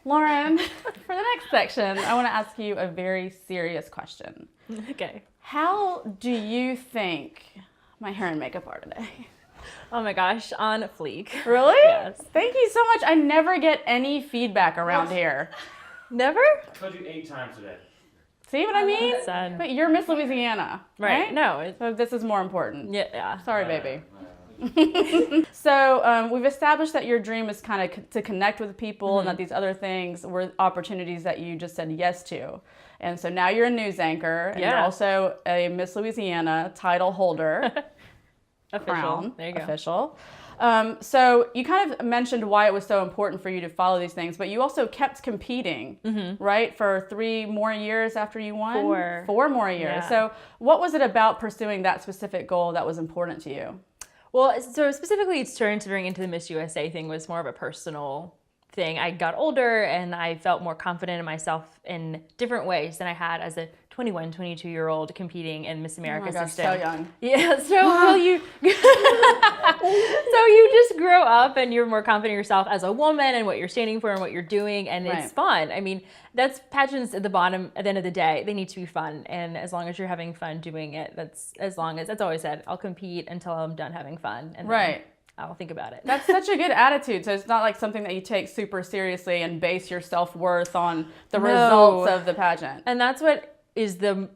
Lauren, for the next section, I want to ask you a very serious question. Okay. How do you think my hair and makeup are today? Oh my gosh, on fleek. Really? Yes. Thank you so much. I never get any feedback around here. Never? I told you 8 times today. See what I mean? That's sad. But you're Miss Louisiana, right? No. So this is more important. Yeah. Sorry, baby. So we've established that your dream is kind of to connect with people and that these other things were opportunities that you just said yes to. And so now you're a news anchor and you're also a Miss Louisiana title holder. Official. Crown, there you go. Official. So you kind of mentioned why it was so important for you to follow these things, but you also kept competing, right? For 3 more years after you won? 4. 4 more years. Yeah. So what was it about pursuing that specific goal that was important to you? Well, so specifically turning into the Miss USA thing was more of a personal thing. I got older and I felt more confident in myself in different ways than I had as a 21, 22-year-old competing in Miss America Oh my gosh, system. so young. Yeah, so well, you so you just grow up and you're more confident in yourself as a woman and what you're standing for and what you're doing, and it's fun. I mean, that's pageants at the end of the day, they need to be fun, and as long as you're having fun doing it, that's always said, I'll compete until I'm done having fun, and then I'll think about it. That's such a good attitude. So it's not like something that you take super seriously and base your self-worth on the results of the pageant. And that's what is the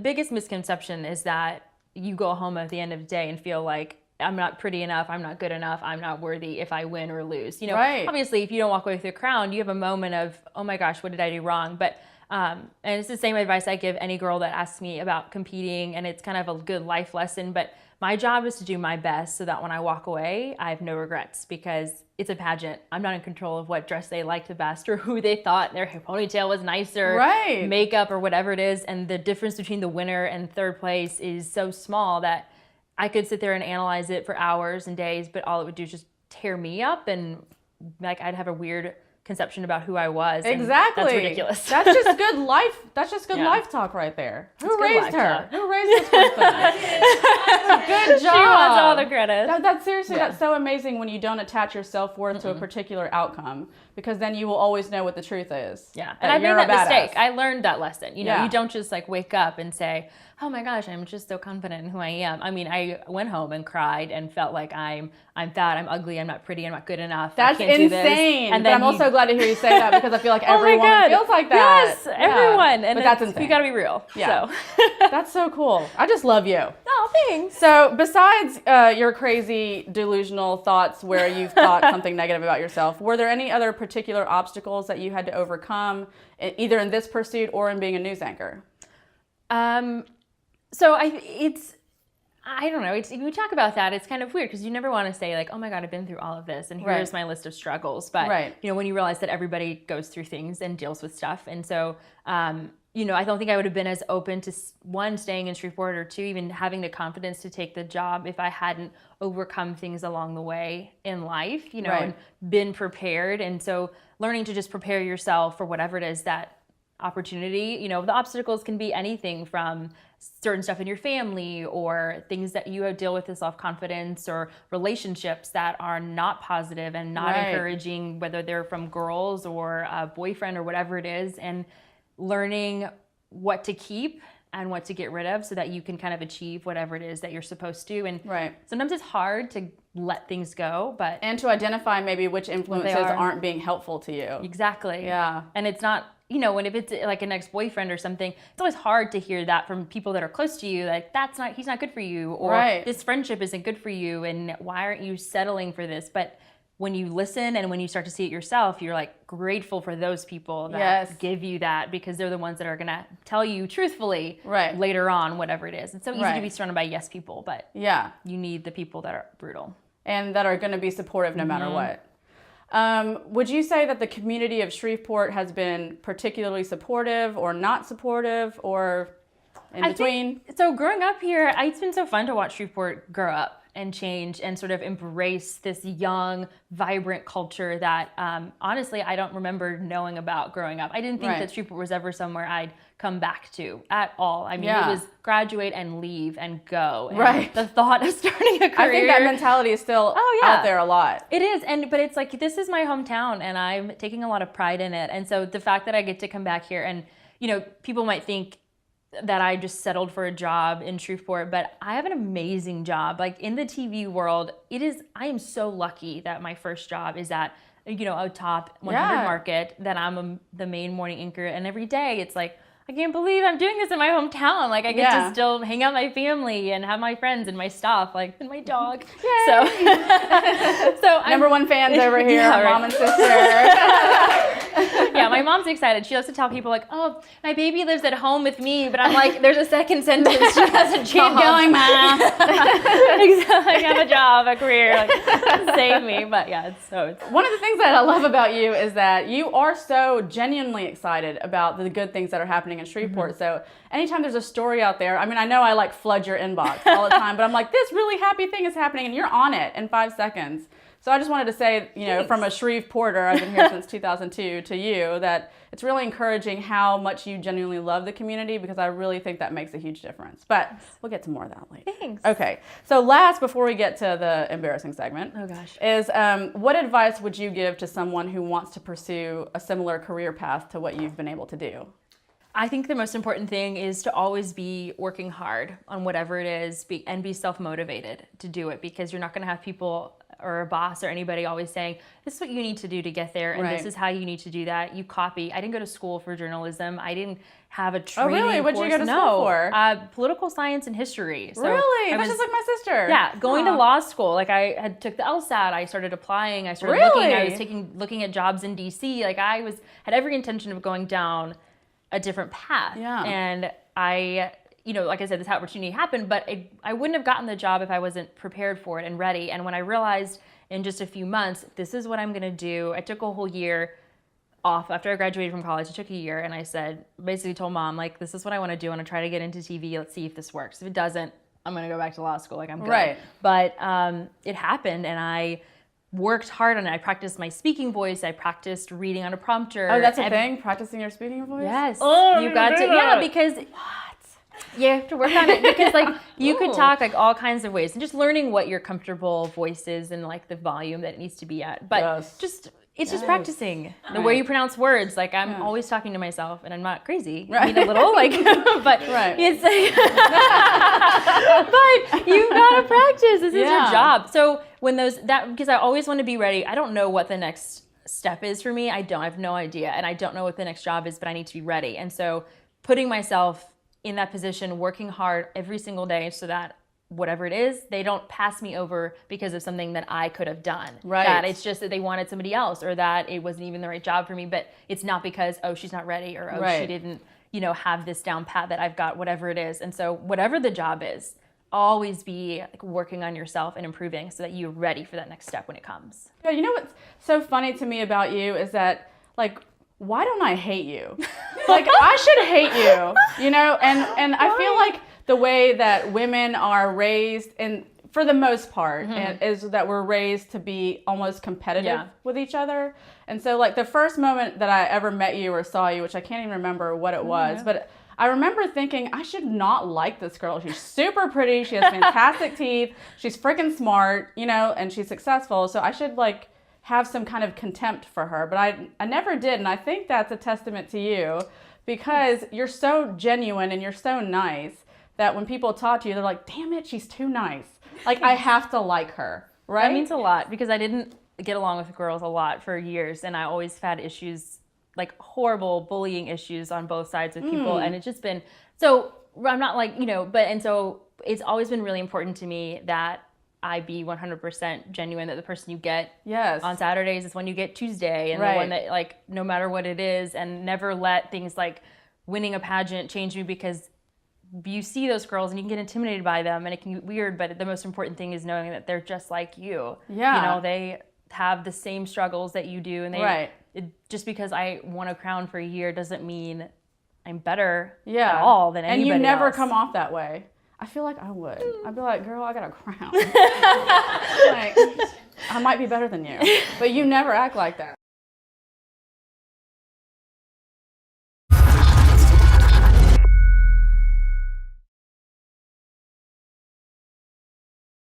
biggest misconception, is that you go home at the end of the day and feel like, I'm not pretty enough, I'm not good enough, I'm not worthy if I win or lose. You know, obviously if you don't walk away with a crown, you have a moment of, oh my gosh, what did I do wrong? But and it's the same advice I give any girl that asks me about competing, and it's kind of a good life lesson. But my job is to do my best so that when I walk away, I have no regrets, because it's a pageant. I'm not in control of what dress they liked the best or who they thought their ponytail was nicer, makeup or whatever it is. And the difference between the winner and third place is so small that I could sit there and analyze it for hours and days, but all it would do is just tear me up, and like I'd have a weird conception about who I was. Exactly. That's ridiculous. That's just good life. That's just good life talk right there. Who raised her? Who raised this person? Good job. She wants all the credit. That's seriously, that's so amazing when you don't attach your self-worth to a particular outcome, because then you will always know what the truth is. Yeah. And I made that mistake. I learned that lesson. You know, you don't just like wake up and say, oh my gosh, I'm just so confident in who I am. I mean, I went home and cried and felt like I'm fat, I'm ugly, I'm not pretty, I'm not good enough. That's I can't do this. insane. And then I'm also glad to hear you say that, because I feel like every woman feels like that. Yes, everyone. And but that's insane. You gotta be real. Yeah. So. That's so cool. I just love you. Oh, thanks. So besides your crazy delusional thoughts where you've thought something negative about yourself, were there any other particular obstacles that you had to overcome, either in this pursuit or in being a news anchor? So I don't know. When we talk about that, it's kind of weird, because you never want to say like, oh my God, I've been through all of this and here's my list of struggles. But you know, when you realize that everybody goes through things and deals with stuff, and so you know, I don't think I would have been as open to, 1, staying in Shreveport, or 2, even having the confidence to take the job if I hadn't overcome things along the way in life, you know, and been prepared. And so learning to just prepare yourself for whatever it is, that opportunity, you know, the obstacles can be anything from certain stuff in your family, or things that you deal with, self-confidence, or relationships that are not positive and not encouraging, whether they're from girls or a boyfriend or whatever it is, and learning what to keep and what to get rid of so that you can kind of achieve whatever it is that you're supposed to. And sometimes it's hard to let things go, but and to identify maybe which influences aren't being helpful to you. Exactly. Yeah. And it's not, you know, if it's like an ex-boyfriend or something, it's always hard to hear that from people that are close to you, like he's not good for you, or this friendship isn't good for you, and why aren't you settling for this? But when you listen and when you start to see it yourself, you're like grateful for those people that give you that, because they're the ones that are going to tell you truthfully later on, whatever it is. It's so easy to be surrounded by yes people, but you need the people that are brutal. And that are going to be supportive no matter what. Would you say that the community of Shreveport has been particularly supportive or not supportive, or in between? So growing up here, it's been so fun to watch Shreveport grow up. and change and sort of embrace this young, vibrant culture that honestly I don't remember knowing about growing up. I didn't think that Shreveport was ever somewhere I'd come back to at all. I mean, it was graduate and leave and go. And the thought of starting a career. I think that mentality is still out there a lot. It is, but it's like, this is my hometown and I'm taking a lot of pride in it. And so the fact that I get to come back here and, people might think that I just settled for a job in Shreveport, but I have an amazing job. Like in the TV world, I am so lucky that my first job is at, a top 100 market, that I'm the main morning anchor. And every day it's like, I can't believe I'm doing this in my hometown. Like I get to still hang out with my family and have my friends and my stuff, like, and my dog. Yay. So number one fans over here, mom and sister. Yeah, my mom's excited. She loves to tell people like, oh, my baby lives at home with me, but I'm like, there's a second sentence. She has a job. Keep going, Mom. Exactly. I have a job, a career. Like, save me. But yeah, it's one of the things that I love about you is that you are so genuinely excited about the good things that are happening in Shreveport. So anytime there's a story out there, I mean, I know I like flood your inbox all the time, but I'm like, this really happy thing is happening and you're on it in 5 seconds. So I just wanted to say, from a Shreveporter, I've been here since 2002, to you, that it's really encouraging how much you genuinely love the community, because I really think that makes a huge difference. But we'll get to more of that later. Thanks. Okay. So last, before we get to the embarrassing segment, is what advice would you give to someone who wants to pursue a similar career path to what you've been able to do? I think the most important thing is to always be working hard on whatever it is, and be self-motivated to do it, because you're not going to have people or a boss or anybody always saying, this is what you need to do to get there, and this is how you need to do that. You copy. I didn't go to school for journalism. I didn't have a training course. Oh, really? What did you go to school for? Political science and history. So really? That's just like my sister. Yeah, going to law school. Like I had took the LSAT. I started applying. I started looking. I was looking at jobs in DC. Like I had every intention of going down a different path. Yeah. And I, like I said, this opportunity happened, but I wouldn't have gotten the job if I wasn't prepared for it and ready. And when I realized in just a few months, this is what I'm going to do, I took a whole year off after I graduated from college. I took a year and I basically told Mom, like, this is what I want to do. I want to try to get into TV. Let's see if this works. If it doesn't, I'm going to go back to law school. Like, I'm good. Right. But it happened, and I worked hard on it. I practiced my speaking voice. I practiced reading on a prompter. Oh, that's a thing? Practicing your speaking voice? Yes. Oh, you got to, yeah, because you have to work on it, because like you could talk like all kinds of ways, and just learning what your comfortable voice is and like the volume that it needs to be at. But it's just practicing the way you pronounce words. Like I'm always talking to myself, and I'm not crazy. I mean, a little, like, but it's like, but you gotta practice. This is your job. So when because I always want to be ready. I don't know what the next step is for me. I have no idea, and I don't know what the next job is, but I need to be ready. And so putting myself in that position, working hard every single day, so that whatever it is, they don't pass me over because of something that I could have done. Right. That it's just that they wanted somebody else, or that it wasn't even the right job for me. But it's not because, oh, she's not ready, or she didn't, have this down pat, that I've got whatever it is. And so whatever the job is, always be like working on yourself and improving, so that you're ready for that next step when it comes. Yeah, you know what's so funny to me about you is that, like, why don't I hate you? Like, I should hate you, and I feel like the way that women are raised, and for the most part, is that we're raised to be almost competitive with each other. And so, like, the first moment that I ever met you or saw you, which I can't even remember what it was, but I remember thinking, I should not like this girl. She's super pretty. She has fantastic teeth. She's freaking smart, and she's successful. So I should, like, have some kind of contempt for her. But I never did. And I think that's a testament to you, because you're so genuine and you're so nice that when people talk to you, they're like, damn it, she's too nice. Like, I have to like her, right? That means a lot, because I didn't get along with girls a lot for years, and I always had issues, like horrible bullying issues on both sides with people. And it's just been, so I'm not like, and so it's always been really important to me that I be 100% genuine, that the person you get on Saturdays is when you get Tuesday, and the one that, like, no matter what it is, and never let things like winning a pageant change me, because you see those girls and you can get intimidated by them, and it can be weird, but the most important thing is knowing that they're just like you. Yeah. They have the same struggles that you do, and just because I won a crown for a year doesn't mean I'm better at all than anybody else. And you never come off that way. I feel like I would. I'd be like, girl, I got a crown. Like, I might be better than you, but you never act like that.